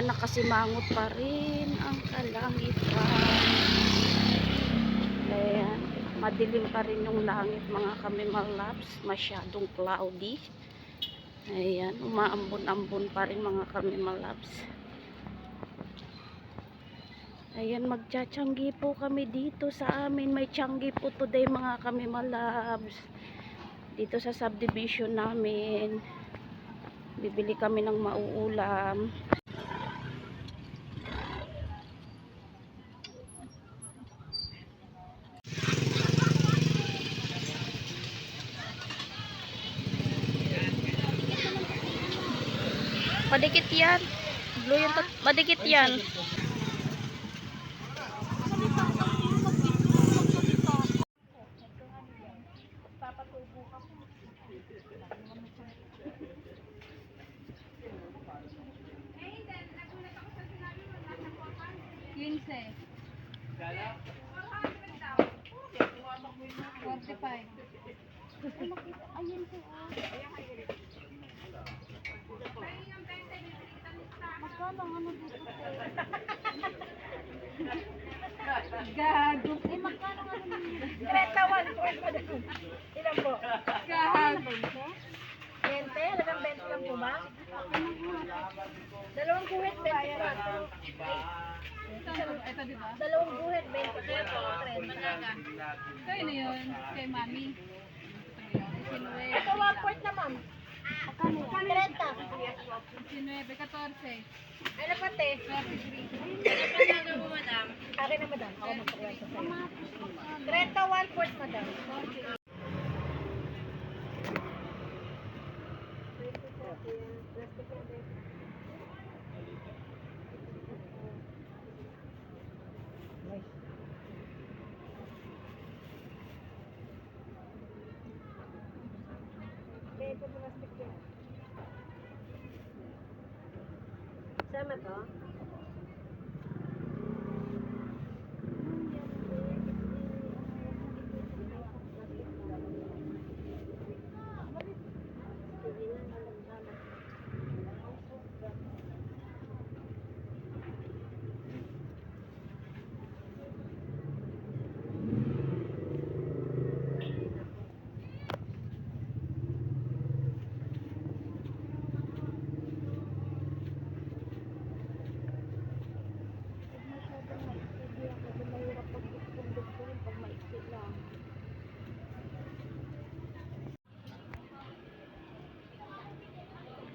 Ayan, nakasimangot pa rin ang kalangitan. Ayan, madilim pa rin yung langit mga kamimalabs. Masyadong cloudy. Ayan, umaambon-ambon pa rin mga kamimalabs. Ayan, magtsatsyanggi po kami dito sa amin. May tiyanggi po today mga kamimalabs. Dito sa subdivision namin. Bibili kami ng mauulam. Madikit yan. Blue yung madikit yan. Ayun po. Magkano ano dito po? Gago. Eh magkano ano dito? 31 po. Ilan po? Gago. 20? Halagang 20 lang po ba? Dalawang guhit, 20 po. Ito diba? Dalawang guhit, 20 po. 30. Kaya na yun? Kay mami? Ito 1/4 na ma'am. 30. 19, 14. Ano pati? 33. Ano po madam? Akin na madam. Ako magpakwento sa'yo. 30, 1/4 madam. Sama to?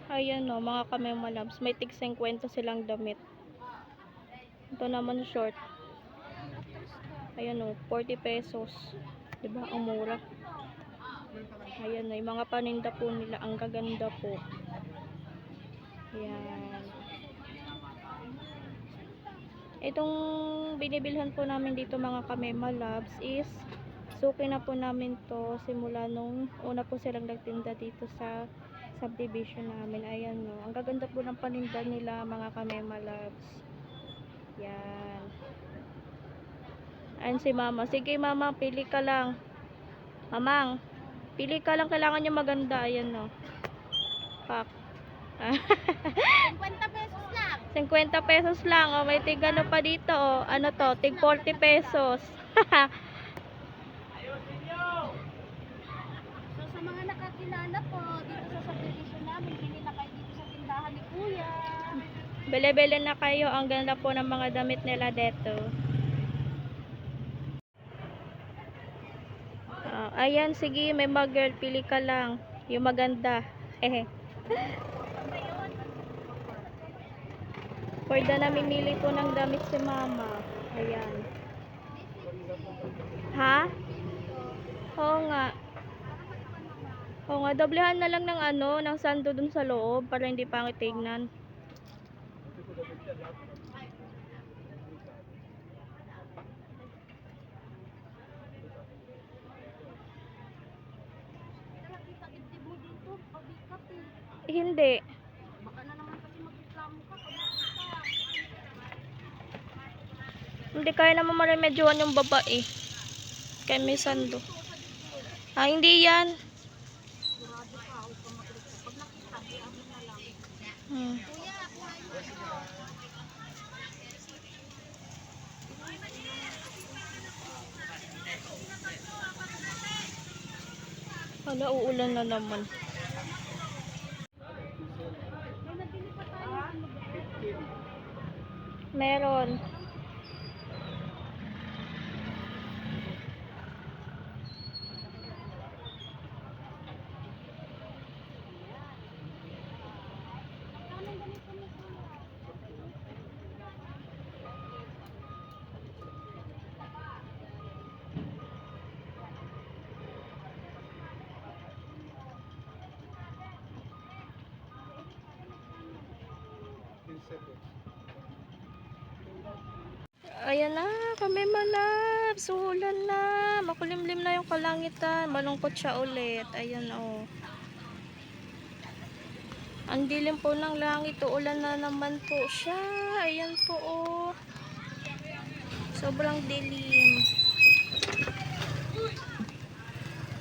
Ayan o, mga kamimalabs. May tig 50 silang damit. Ito naman short. Ayan o, 40 pesos. Diba? Ang mura. Ayan o, yung mga paninda po nila. Ang gaganda po. Ayan. Itong binibilhan po namin dito mga kamimalabs is suki na po namin to simula nung una po silang nagtinda dito sa subdivision namin. Ayan no. Ang gaganda po ng paninda nila mga kamimalabs. Yan. Ayan si mama. Sige mama, pili ka lang. Mamang, pili ka lang. Kailangan nyo maganda. Ayan no. Pak. 50 pesos lang. 50 pesos lang. O, may tig ano pa dito. O. Ano to? Tig 40 pesos. So sa mga nakakilala po dito sa subdivision namin, bili na kayo dito sa tindahan ni Kuya. Bele-bele na kayo. Ang ganda po ng mga damit nila dito. Ayan, sige. May mga girl. Pili ka lang. Yung maganda. Pwede na mimili po ng damit si mama. Ayan. Ha? Oo nga. Oo nga. Doblehan na lang ng ano, ng sando dun sa loob para hindi pangit tignan. Hindi. Baka na naman kasi magreklamo ka pag nakita. Hindi kaya naman maremedyohan yung babae. Kaya may sando. Hindi yan. Sigurado ka, huwag ka magreklamo. Pag nakita, diyan na lang. Hmm. Kuya, kuha mo. Hala, uulan na naman. May nabili pa tayo. Meron. Ayan na, kami malabs. Ulan na. Makulimlim na yung kalangitan. Malungkot siya ulit. Ayan oh. Ang dilim po ng langit. Uulan na naman po siya. Ayan po oh. Sobrang dilim.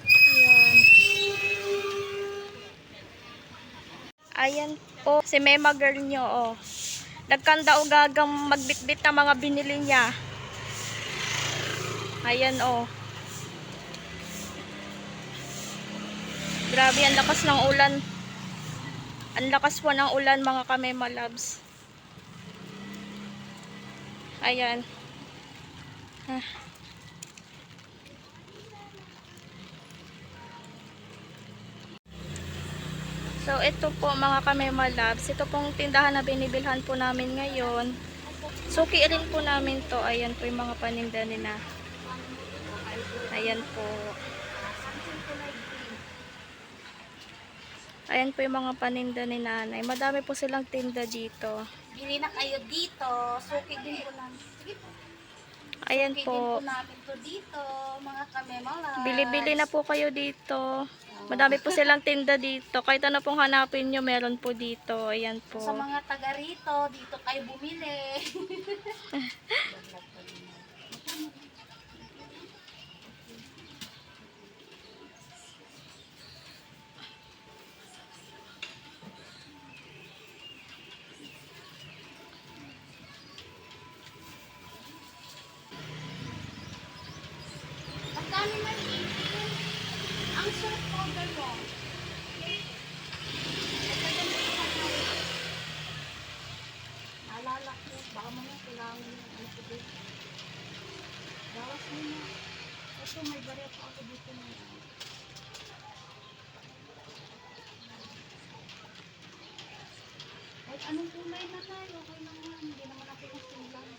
Ayan. Ayan po. Si Mema girl nyo oh. Nagkanda o gagang magbitbit ng mga binili niya. Ayan oh. Grabe, ang lakas ng ulan. Ang lakas po ng ulan mga kamema loves. Ayan. Ah. So ito po mga kamema loves. Ito pong tindahan na binibilhan po namin ngayon. Suki rin po namin to. Ayan po yung mga paninda nila. Ayan po. Ayan po yung mga paninda ni nanay. Madami po silang tinda dito. Bili na kayo dito. Suki din po namin. Sige po. Ayan Suki din po. po namin to dito. Mga kamemalas. Bili-bili na po kayo dito. Madami po silang tinda dito. Kahit ano pong hanapin nyo, meron po dito. Ayan po. Sa mga taga rito, dito kayo bumili. Magkano man itin? Ang soap powder mo. Naalala ko, baka mo na kailangan yung ano ko dito. Bawas mo na. Ito, may barya pa ako dito na. Kahit anong kulay na tayo, okay naman. Hindi naman ako yung kulay.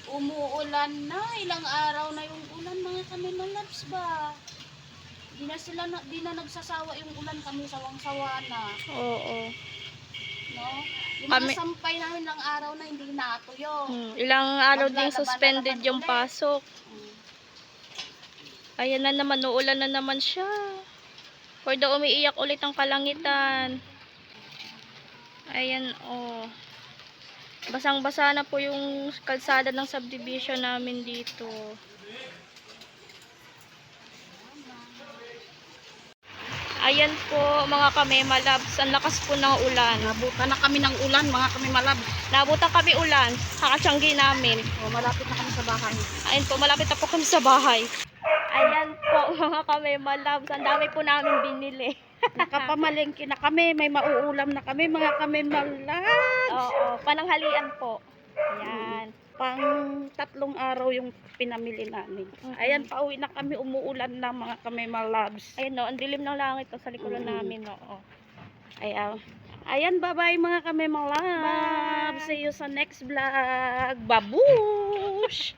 Umuulan na. Ilang araw na yung ulan, mga kamimalabs ba? Di na nagsasawa yung ulan, kami sawang-sawa na. Oo. No? Yung Kami- mga sampay namin ng araw na hindi natuyo. Ilang araw din Maglalaban suspended na naman yung ulit. pasok. Mm. Ayan na naman, uulan na naman siya. For the umiiyak ulit ang kalangitan. Ayan oh. Basang-basa na po yung kalsada ng subdivision namin dito. Ayan po mga kamema loves. Ang lakas po ng ulan. Nabutan na kami ng ulan, mga kamimalabs. Nabutan kami ulan. Kakatsyanggi namin. O, malapit na kami sa bahay. Ayun po, malapit na po kami sa bahay. Ayan po mga kamema loves. Ang dami po namin binili. Nakapamalengke na kami, may mauulam na kami, mga kamimalabs. Oo, pananghalian po. Ayan. Pang 3 araw yung pinamili namin. Ayan, pauwi na kami, umuulan na, mga kamimalabs. Ayan no, ang dilim ng langit oh, sa likuran namin. Oo. Ayan. Ayan, bye-bye mga kamimalabs. Bye. See you sa next vlog. Babush!